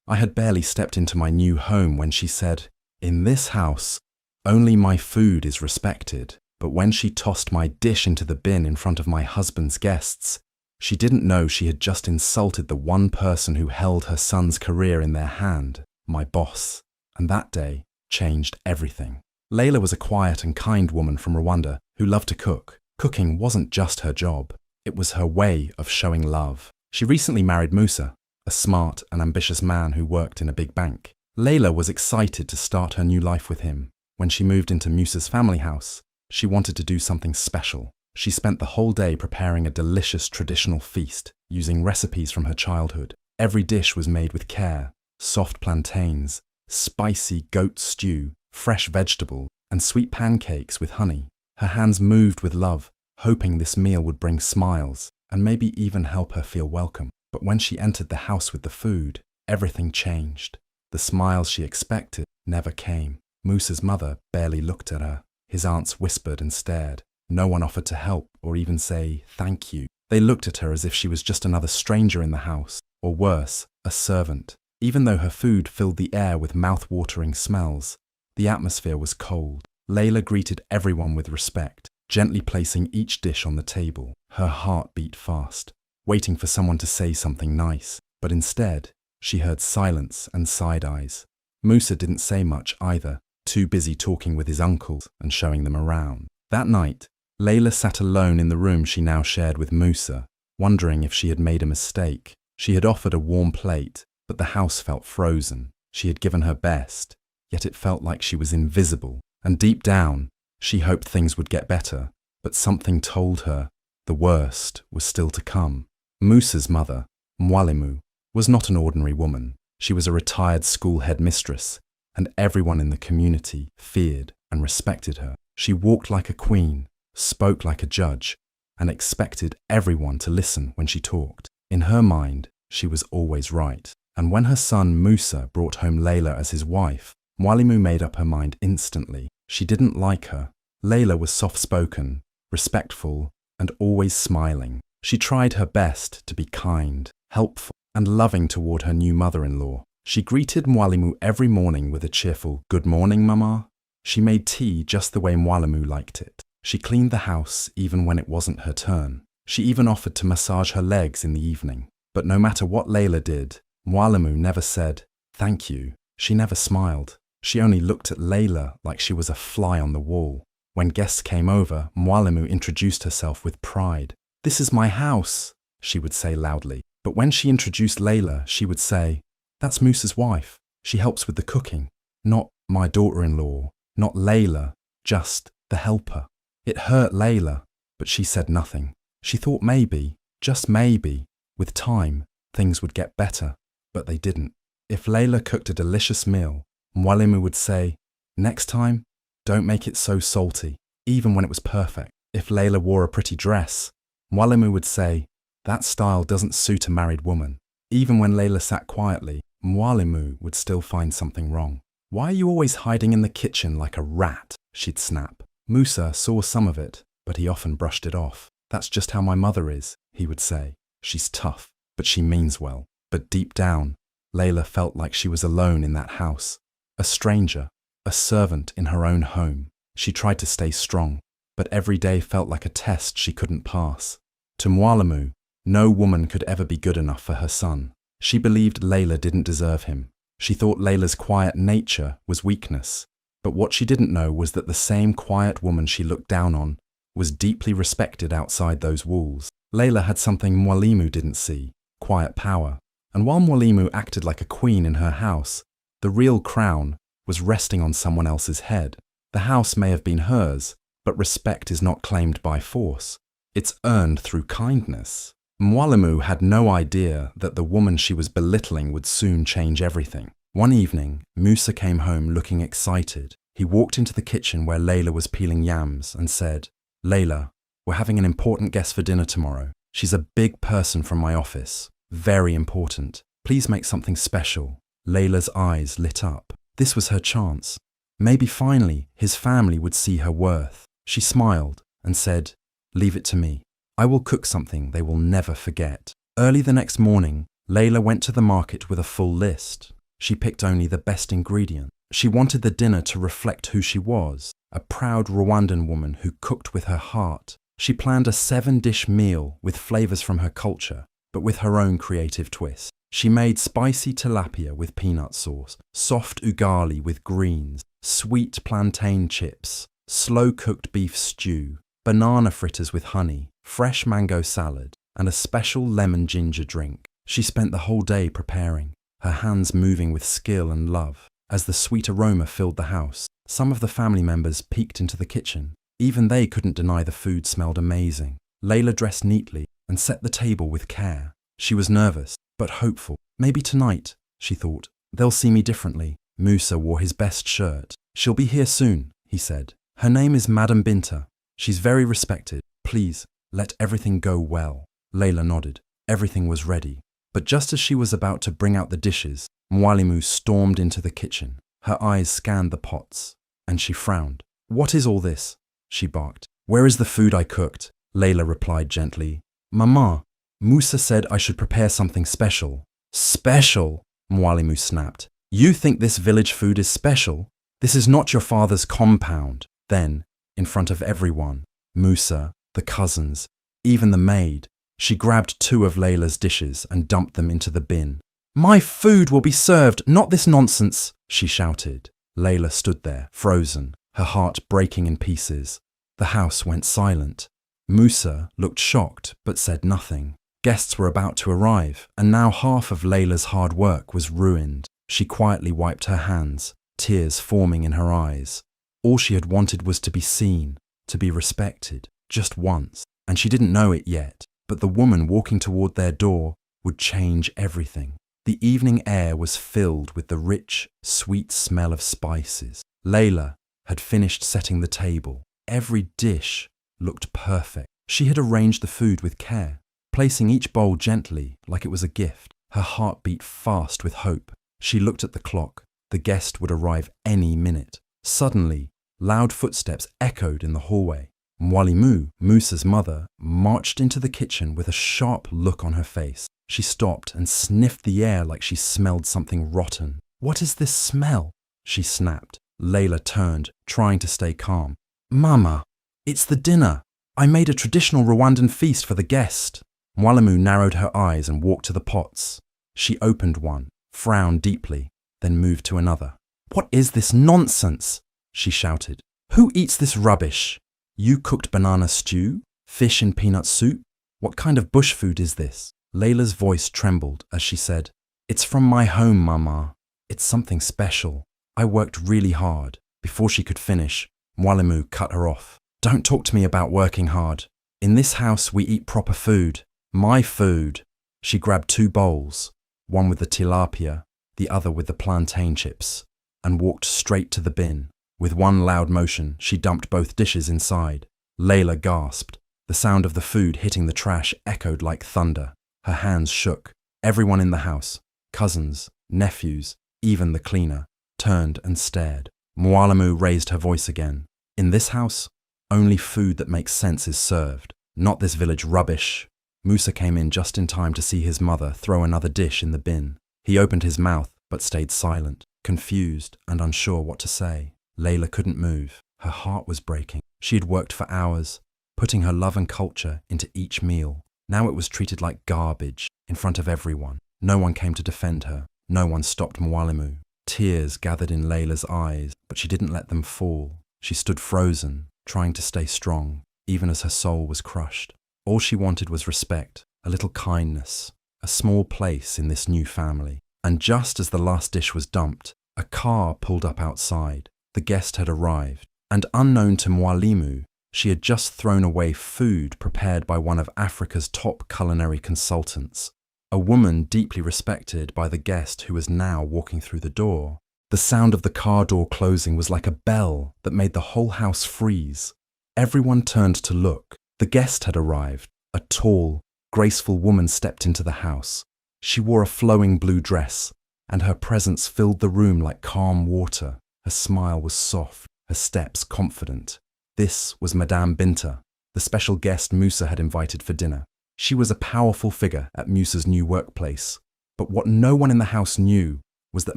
I had barely stepped into my new home when she said, "In this house, only my food is respected." But when she tossed my dish into the bin in front of my husband's guests, she didn't know she had just insulted the one person who held her son's career in their hand, my boss. And that day changed everything. Layla was a quiet and kind woman from Rwanda who loved to cook. Cooking wasn't just her job, it was her way of showing love. She recently married Musa, a smart and ambitious man who worked in a big bank. Layla was excited to start her new life with him. When she moved into Musa's family house, she wanted to do something special. She spent the whole day preparing a delicious traditional feast, using recipes from her childhood. Every dish was made with care: soft plantains, spicy goat stew, fresh vegetable, and sweet pancakes with honey. Her hands moved with love, hoping this meal would bring smiles and maybe even help her feel welcome. But when she entered the house with the food, everything changed. The smiles she expected never came. Musa's mother barely looked at her. His aunts whispered and stared. No one offered to help or even say thank you. They looked at her as if she was just another stranger in the house, or worse, a servant. Even though her food filled the air with mouth-watering smells, the atmosphere was cold. Layla greeted everyone with respect, gently placing each dish on the table. Her heart beat fast, waiting for someone to say something nice. But instead, she heard silence and side eyes. Musa didn't say much either, too busy talking with his uncles and showing them around. That night, Layla sat alone in the room she now shared with Musa, wondering if she had made a mistake. She had offered a warm plate, but the house felt frozen. She had given her best, yet it felt like she was invisible. And deep down, she hoped things would get better, but something told her the worst was still to come. Musa's mother, Mwalimu, was not an ordinary woman. She was a retired school headmistress, and everyone in the community feared and respected her. She walked like a queen, spoke like a judge, and expected everyone to listen when she talked. In her mind, she was always right. And when her son Musa brought home Layla as his wife, Mwalimu made up her mind instantly. She didn't like her. Layla was soft-spoken, respectful, and always smiling. She tried her best to be kind, helpful, and loving toward her new mother-in-law. She greeted Mwalimu every morning with a cheerful, "Good morning, Mama." She made tea just the way Mwalimu liked it. She cleaned the house even when it wasn't her turn. She even offered to massage her legs in the evening. But no matter what Layla did, Mwalimu never said, "Thank you." She never smiled. She only looked at Layla like she was a fly on the wall. When guests came over, Mwalimu introduced herself with pride. "This is my house," she would say loudly. But when she introduced Layla, she would say, "That's Musa's wife. She helps with the cooking. Not my daughter-in-law, not Layla, just the helper." It hurt Layla, but she said nothing. She thought maybe, just maybe, with time, things would get better. But they didn't. If Layla cooked a delicious meal, Mwalimu would say, "Next time, don't make it so salty," even when it was perfect. If Layla wore a pretty dress, Mwalimu would say, "That style doesn't suit a married woman." Even when Layla sat quietly, Mwalimu would still find something wrong. "Why are you always hiding in the kitchen like a rat?" she'd snap. Musa saw some of it, but he often brushed it off. "That's just how my mother is," he would say. "She's tough, but she means well." But deep down, Layla felt like she was alone in that house. A stranger, a servant in her own home. She tried to stay strong, but every day felt like a test she couldn't pass. To Mwalimu, no woman could ever be good enough for her son. She believed Layla didn't deserve him. She thought Layla's quiet nature was weakness. But what she didn't know was that the same quiet woman she looked down on was deeply respected outside those walls. Layla had something Mwalimu didn't see: quiet power. And while Mwalimu acted like a queen in her house, the real crown was resting on someone else's head. The house may have been hers, but respect is not claimed by force. It's earned through kindness. Mwalimu had no idea that the woman she was belittling would soon change everything. One evening, Musa came home looking excited. He walked into the kitchen where Layla was peeling yams and said, "Layla, we're having an important guest for dinner tomorrow. She's a big person from my office. Very important. Please make something special." Layla's eyes lit up. This was her chance. Maybe finally his family would see her worth. She smiled and said, "Leave it to me. I will cook something they will never forget." Early the next morning, Layla went to the market with a full list. She picked only the best ingredient. She wanted the dinner to reflect who she was, a proud Rwandan woman who cooked with her heart. She planned a 7-dish meal with flavors from her culture, but with her own creative twist. She made spicy tilapia with peanut sauce, soft ugali with greens, sweet plantain chips, slow-cooked beef stew, banana fritters with honey, fresh mango salad, and a special lemon ginger drink. She spent the whole day preparing, her hands moving with skill and love. As the sweet aroma filled the house, some of the family members peeked into the kitchen. Even they couldn't deny the food smelled amazing. Layla dressed neatly and set the table with care. She was nervous, but hopeful. Maybe tonight, she thought, they'll see me differently. Musa wore his best shirt. She'll be here soon, he said. Her name is Madam Binta. She's very respected. Please, let everything go well. Layla nodded. Everything was ready. But just as she was about to bring out the dishes, Mwalimu stormed into the kitchen. Her eyes scanned the pots, and she frowned. What is all this? She barked. Where is the food I cooked? Layla replied gently. Mama, Musa said I should prepare something special. Special? Mwalimu snapped. You think this village food is special? This is not your father's compound. Then, in front of everyone, Musa, the cousins, even the maid, she grabbed 2 of Layla's dishes and dumped them into the bin. My food will be served, not this nonsense, she shouted. Layla stood there, frozen, her heart breaking in pieces. The house went silent. Musa looked shocked but said nothing. Guests were about to arrive, and now half of Layla's hard work was ruined. She quietly wiped her hands, tears forming in her eyes. All she had wanted was to be seen, to be respected, just once, and she didn't know it yet. But the woman walking toward their door would change everything. The evening air was filled with the rich, sweet smell of spices. Layla had finished setting the table. Every dish looked perfect. She had arranged the food with care, placing each bowl gently like it was a gift. Her heart beat fast with hope. She looked at the clock. The guest would arrive any minute. Suddenly, loud footsteps echoed in the hallway. Mwalimu, Musa's mother, marched into the kitchen with a sharp look on her face. She stopped and sniffed the air like she smelled something rotten. What is this smell? She snapped. Layla turned, trying to stay calm. Mama, it's the dinner. I made a traditional Rwandan feast for the guest. Mwalimu narrowed her eyes and walked to the pots. She opened one, frowned deeply, then moved to another. What is this nonsense? She shouted. Who eats this rubbish? You cooked banana stew? Fish in peanut soup? What kind of bush food is this? Layla's voice trembled as she said, It's from my home, Mama. It's something special. I worked really hard. Before she could finish, Mwalimu cut her off. Don't talk to me about working hard. In this house, we eat proper food. My food. She grabbed 2 bowls, one with the tilapia, the other with the plantain chips, and walked straight to the bin. With one loud motion, she dumped both dishes inside. Layla gasped. The sound of the food hitting the trash echoed like thunder. Her hands shook. Everyone in the house, cousins, nephews, even the cleaner, turned and stared. Mwalimu raised her voice again. In this house, only food that makes sense is served, not this village rubbish. Musa came in just in time to see his mother throw another dish in the bin. He opened his mouth but stayed silent, confused and unsure what to say. Layla couldn't move. Her heart was breaking. She had worked for hours, putting her love and culture into each meal. Now it was treated like garbage in front of everyone. No one came to defend her. No one stopped Mwalimu. Tears gathered in Layla's eyes, but she didn't let them fall. She stood frozen, trying to stay strong, even as her soul was crushed. All she wanted was respect, a little kindness, a small place in this new family. And just as the last dish was dumped, a car pulled up outside. The guest had arrived, and unknown to Mwalimu, she had just thrown away food prepared by one of Africa's top culinary consultants, a woman deeply respected by the guest who was now walking through the door. The sound of the car door closing was like a bell that made the whole house freeze. Everyone turned to look. The guest had arrived. A tall, graceful woman stepped into the house. She wore a flowing blue dress, and her presence filled the room like calm water. Her smile was soft, her steps confident. This was Madame Binta, the special guest Musa had invited for dinner. She was a powerful figure at Musa's new workplace, but what no one in the house knew was that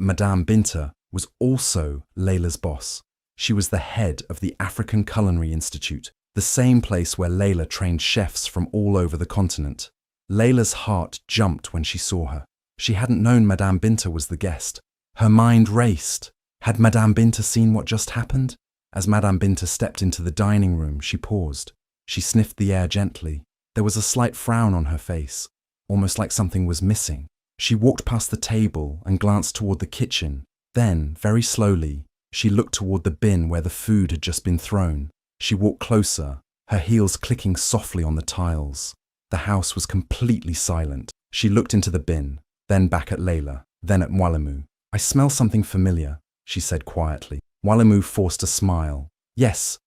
Madame Binta was also Layla's boss. She was the head of the African Culinary Institute, the same place where Layla trained chefs from all over the continent. Layla's heart jumped when she saw her. She hadn't known Madame Binta was the guest. Her mind raced. Had Madame Binta seen what just happened? As Madame Binta stepped into the dining room, she paused. She sniffed the air gently. There was a slight frown on her face, almost like something was missing. She walked past the table and glanced toward the kitchen. Then, very slowly, she looked toward the bin where the food had just been thrown. She walked closer, her heels clicking softly on the tiles. The house was completely silent. She looked into the bin, then back at Layla, then at Mwalimu. "I smell something familiar," she said quietly. Mwalimu forced a smile. Yes,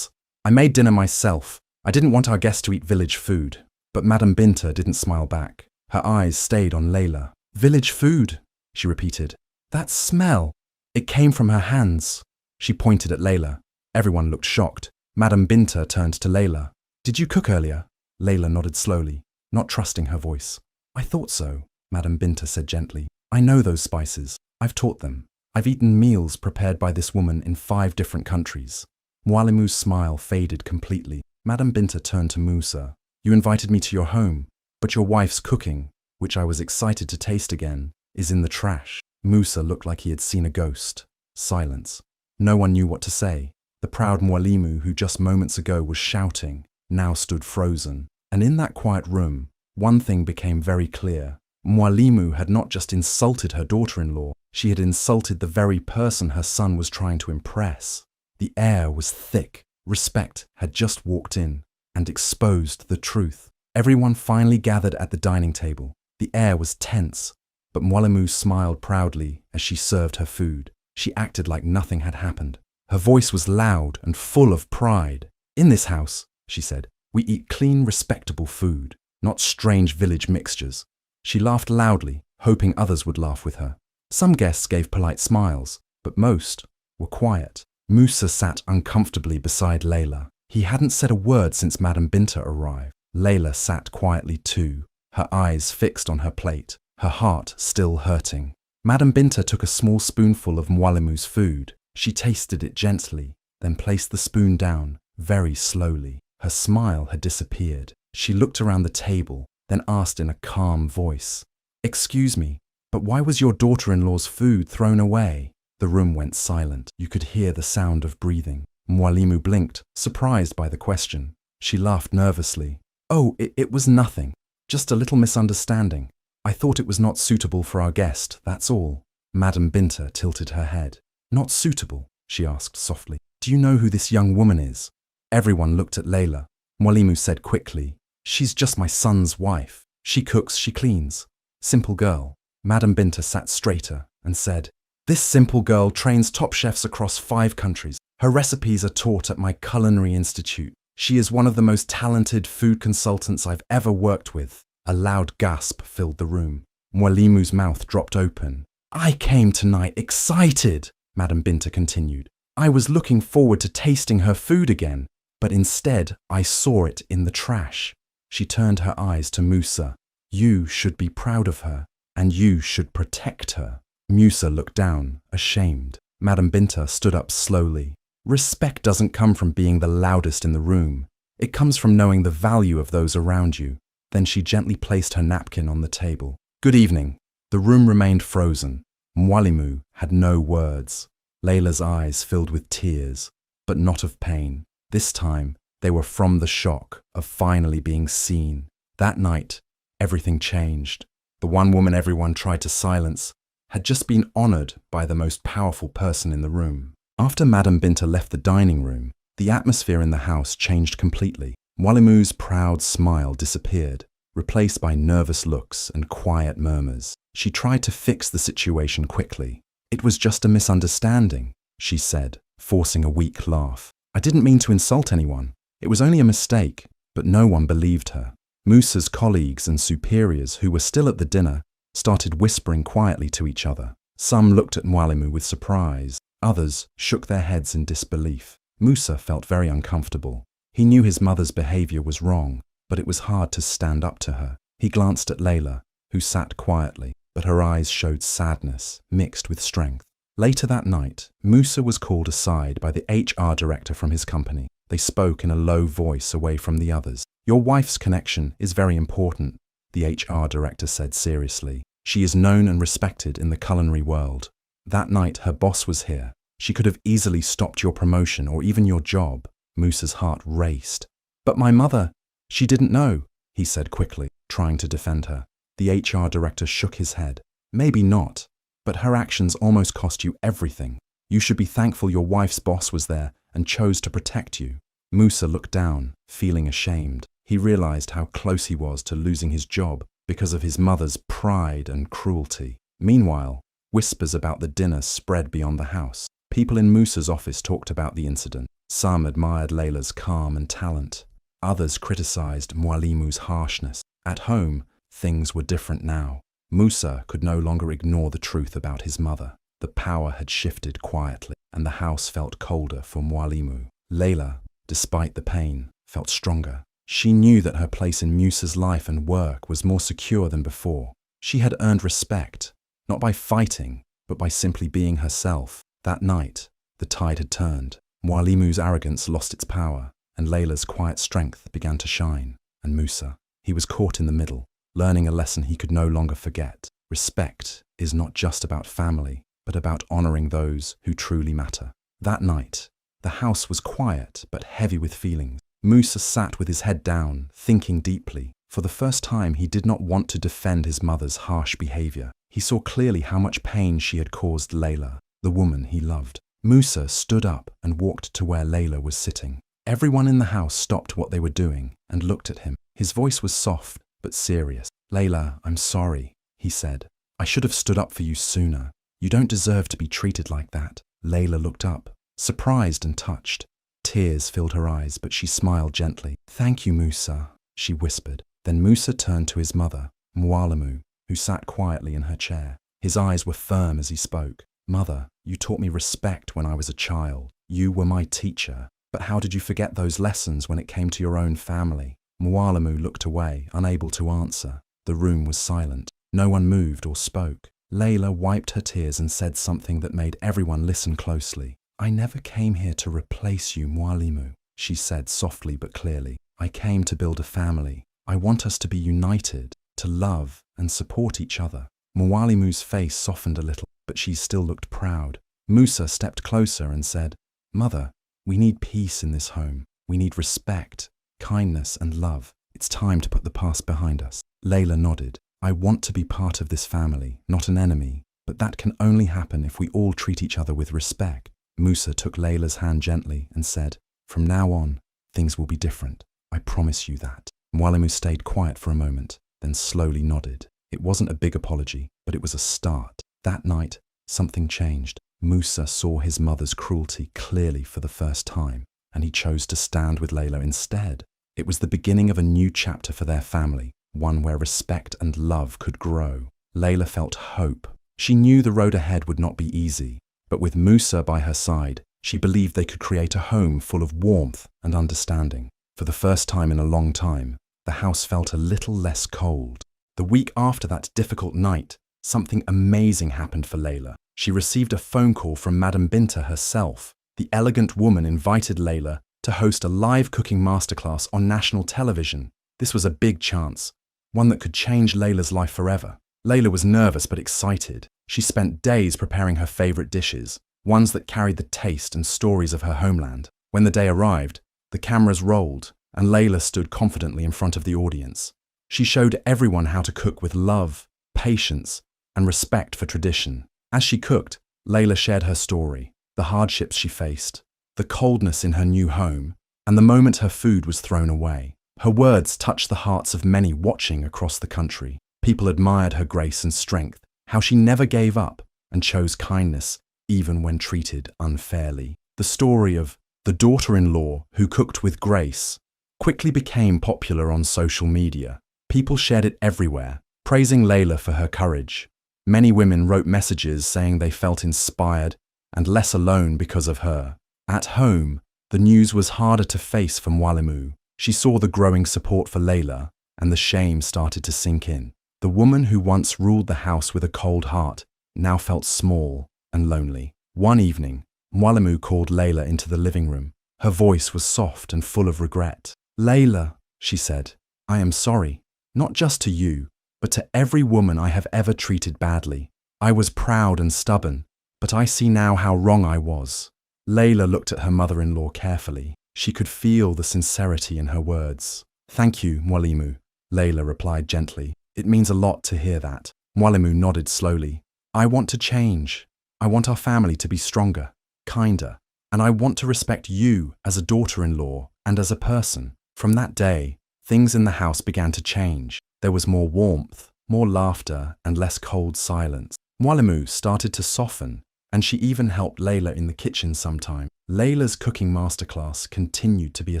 I made dinner myself. I didn't want our guests to eat village food." But Madame Binta didn't smile back. Her eyes stayed on Layla. "Village food," she repeated. "That smell. It came from her hands." She pointed at Layla. Everyone looked shocked. Madame Binta turned to Layla. "Did you cook earlier?" Layla nodded slowly, not trusting her voice. "I thought so," Madame Binta said gently. "I know those spices. I've taught them. I've eaten meals prepared by this woman in 5 different countries." Mwalimu's smile faded completely. Madame Binta turned to Musa. "You invited me to your home, but your wife's cooking, which I was excited to taste again, is in the trash." Musa looked like he had seen a ghost. Silence. No one knew what to say. The proud Mwalimu, who just moments ago was shouting, now stood frozen. And in that quiet room, one thing became very clear. Mwalimu had not just insulted her daughter-in-law, she had insulted the very person her son was trying to impress. The air was thick. Respect had just walked in and exposed the truth. Everyone finally gathered at the dining table. The air was tense, but Mwalimu smiled proudly as she served her food. She acted like nothing had happened. Her voice was loud and full of pride. "In this house," she said, "we eat clean, respectable food, not strange village mixtures." She laughed loudly, hoping others would laugh with her. Some guests gave polite smiles, but most were quiet. Musa sat uncomfortably beside Layla. He hadn't said a word since Madame Binta arrived. Layla sat quietly too, her eyes fixed on her plate, her heart still hurting. Madame Binta took a small spoonful of Mwalimu's food. She tasted it gently, then placed the spoon down, very slowly. Her smile had disappeared. She looked around the table, then asked in a calm voice, "Excuse me, but why was your daughter-in-law's food thrown away?" The room went silent. You could hear the sound of breathing. Mwalimu blinked, surprised by the question. She laughed nervously. "Oh, it was nothing. Just a little misunderstanding. I thought it was not suitable for our guest, that's all." Madame Binta tilted her head. "Not suitable?" she asked softly. "Do you know who this young woman is?" Everyone looked at Layla. Mwalimu said quickly, "She's just my son's wife. She cooks, she cleans. Simple girl." Madame Binta sat straighter and said, "This simple girl trains top chefs across 5 countries. Her recipes are taught at my culinary institute. She is one of the most talented food consultants I've ever worked with." A loud gasp filled the room. Mwalimu's mouth dropped open. "I came tonight excited," Madame Binta continued. "I was looking forward to tasting her food again, but instead I saw it in the trash." She turned her eyes to Musa. "You should be proud of her, and you should protect her." Musa looked down, ashamed. Madame Binta stood up slowly. "Respect doesn't come from being the loudest in the room. It comes from knowing the value of those around you." Then she gently placed her napkin on the table. "Good evening." The room remained frozen. Mwalimu had no words. Layla's eyes filled with tears, but not of pain. This time, they were from the shock of finally being seen. That night, everything changed. The one woman everyone tried to silence had just been honored by the most powerful person in the room. After Madame Binta left the dining room, the atmosphere in the house changed completely. Mwalimu's proud smile disappeared, replaced by nervous looks and quiet murmurs. She tried to fix the situation quickly. "It was just a misunderstanding," she said, forcing a weak laugh. "I didn't mean to insult anyone. It was only a mistake." But no one believed her. Musa's colleagues and superiors, who were still at the dinner, started whispering quietly to each other. Some looked at Mwalimu with surprise. Others shook their heads in disbelief. Musa felt very uncomfortable. He knew his mother's behavior was wrong, but it was hard to stand up to her. He glanced at Layla, who sat quietly. but her eyes showed sadness mixed with strength. Later that night, Musa was called aside by the HR director from his company. They spoke in a low voice away from the others. "Your wife's connection is very important," the HR director said seriously. "She is known and respected in the culinary world. That night her boss was here. She could have easily stopped your promotion or even your job." Musa's heart raced. "But my mother, she didn't know," he said quickly, trying to defend her. The HR director shook his head. "Maybe not, but her actions almost cost you everything. You should be thankful your wife's boss was there and chose to protect you." Musa looked down, feeling ashamed. He realized how close he was to losing his job because of his mother's pride and cruelty. Meanwhile, whispers about the dinner spread beyond the house. People in Musa's office talked about the incident. Some admired Layla's calm and talent. Others criticized Mwalimu's harshness. At home, things were different now. Musa could no longer ignore the truth about his mother. The power had shifted quietly, and the house felt colder for Mwalimu. Layla, despite the pain, felt stronger. She knew that her place in Musa's life and work was more secure than before. She had earned respect, not by fighting, but by simply being herself. That night, the tide had turned. Mwalimu's arrogance lost its power, and Layla's quiet strength began to shine. And Musa, he was caught in the middle, learning a lesson he could no longer forget. Respect is not just about family, but about honoring those who truly matter. That night, the house was quiet but heavy with feelings. Musa sat with his head down, thinking deeply. For the first time, he did not want to defend his mother's harsh behavior. He saw clearly how much pain she had caused Layla, the woman he loved. Musa stood up and walked to where Layla was sitting. Everyone in the house stopped what they were doing and looked at him. His voice was soft but serious. "Layla, I'm sorry," he said. "I should have stood up for you sooner. You don't deserve to be treated like that." Layla looked up, surprised and touched. Tears filled her eyes, but she smiled gently. "Thank you, Musa," she whispered. Then Musa turned to his mother, Mwalimu, who sat quietly in her chair. His eyes were firm as he spoke. "Mother, you taught me respect when I was a child. You were my teacher. But how did you forget those lessons when it came to your own family?" Mwalimu looked away, unable to answer. The room was silent. No one moved or spoke. Layla wiped her tears and said something that made everyone listen closely. "I never came here to replace you, Mwalimu," she said softly but clearly. "I came to build a family. I want us to be united, to love and support each other." Mwalimu's face softened a little, but she still looked proud. Musa stepped closer and said, "Mother, we need peace in this home. We need respect, kindness and love. It's time to put the past behind us." Layla nodded. "I want to be part of this family, not an enemy, but that can only happen if we all treat each other with respect." Musa took Layla's hand gently and said, "From now on, things will be different. I promise you that." Mwalimu stayed quiet for a moment, then slowly nodded. It wasn't a big apology, but it was a start. That night, something changed. Musa saw his mother's cruelty clearly for the first time, and he chose to stand with Layla instead. It was the beginning of a new chapter for their family, one where respect and love could grow. Layla felt hope. She knew the road ahead would not be easy, but with Musa by her side, she believed they could create a home full of warmth and understanding. For the first time in a long time, the house felt a little less cold. The week after that difficult night, something amazing happened for Layla. She received a phone call from Madame Binta herself. The elegant woman invited Layla to host a live cooking masterclass on national television. This was a big chance, one that could change Layla's life forever. Layla was nervous but excited. She spent days preparing her favorite dishes, ones that carried the taste and stories of her homeland. When the day arrived, the cameras rolled, and Layla stood confidently in front of the audience. She showed everyone how to cook with love, patience, and respect for tradition. As she cooked, Layla shared her story, the hardships she faced, the coldness in her new home, and the moment her food was thrown away. Her words touched the hearts of many watching across the country. People admired her grace and strength, how she never gave up and chose kindness even when treated unfairly. The story of the daughter-in-law who cooked with grace quickly became popular on social media. People shared it everywhere, praising Layla for her courage. Many women wrote messages saying they felt inspired and less alone because of her. At home, the news was harder to face for Mwalimu. She saw the growing support for Layla, and the shame started to sink in. The woman who once ruled the house with a cold heart now felt small and lonely. One evening, Mwalimu called Layla into the living room. Her voice was soft and full of regret. "Layla," she said, "I am sorry, not just to you, but to every woman I have ever treated badly. I was proud and stubborn, but I see now how wrong I was." Layla looked at her mother-in-law carefully. She could feel the sincerity in her words. "Thank you, Mwalimu," Layla replied gently. "It means a lot to hear that." Mwalimu nodded slowly. "I want to change. I want our family to be stronger, kinder, and I want to respect you as a daughter-in-law and as a person." From that day, things in the house began to change. There was more warmth, more laughter, and less cold silence. Mwalimu started to soften, and she even helped Layla in the kitchen sometime. Layla's cooking masterclass continued to be a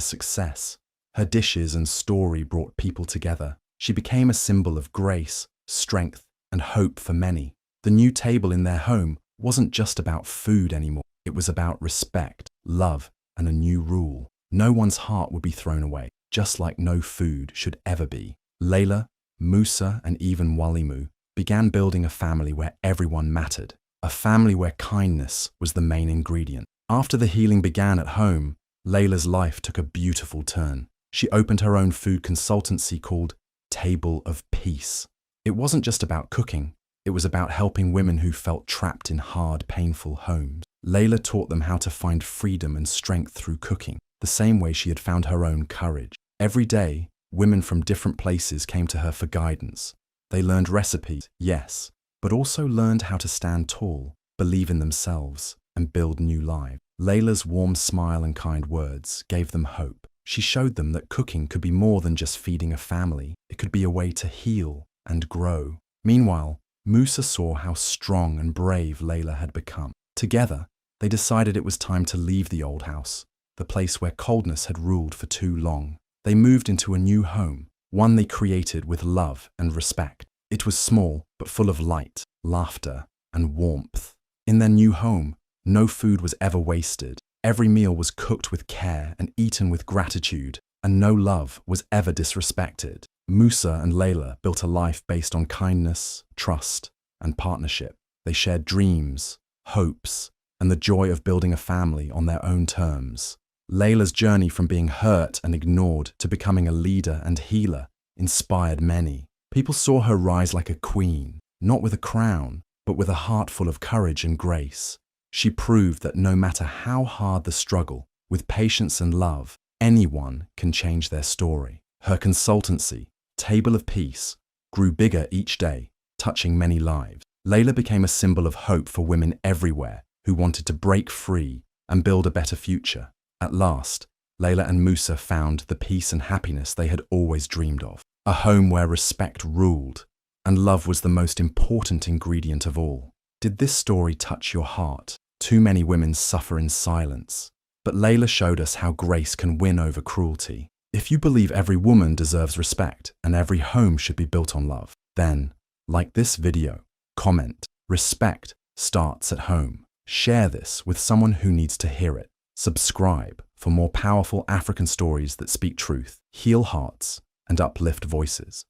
success. Her dishes and story brought people together. She became a symbol of grace, strength, and hope for many. The new table in their home wasn't just about food anymore. It was about respect, love, and a new rule. No one's heart would be thrown away, just like no food should ever be. Layla, Musa, and even Mwalimu began building a family where everyone mattered. A family where kindness was the main ingredient. After the healing began at home, Layla's life took a beautiful turn. She opened her own food consultancy called Table of Peace. It wasn't just about cooking. It was about helping women who felt trapped in hard, painful homes. Layla taught them how to find freedom and strength through cooking, the same way she had found her own courage. Every day, women from different places came to her for guidance. They learned recipes, yes, but also learned how to stand tall, believe in themselves, and build new lives. Layla's warm smile and kind words gave them hope. She showed them that cooking could be more than just feeding a family. It could be a way to heal and grow. Meanwhile, Musa saw how strong and brave Layla had become. Together, they decided it was time to leave the old house, the place where coldness had ruled for too long. They moved into a new home, one they created with love and respect. It was small, but full of light, laughter, and warmth. In their new home, no food was ever wasted. Every meal was cooked with care and eaten with gratitude, and no love was ever disrespected. Musa and Layla built a life based on kindness, trust, and partnership. They shared dreams, hopes, and the joy of building a family on their own terms. Layla's journey from being hurt and ignored to becoming a leader and healer inspired many. People saw her rise like a queen, not with a crown, but with a heart full of courage and grace. She proved that no matter how hard the struggle, with patience and love, anyone can change their story. Her consultancy, Table of Peace, grew bigger each day, touching many lives. Layla became a symbol of hope for women everywhere who wanted to break free and build a better future. At last, Layla and Musa found the peace and happiness they had always dreamed of. A home where respect ruled, and love was the most important ingredient of all. Did this story touch your heart? Too many women suffer in silence, but Layla showed us how grace can win over cruelty. If you believe every woman deserves respect and every home should be built on love, then, like this video, comment, respect starts at home. Share this with someone who needs to hear it. Subscribe for more powerful African stories that speak truth, heal hearts, and uplift voices.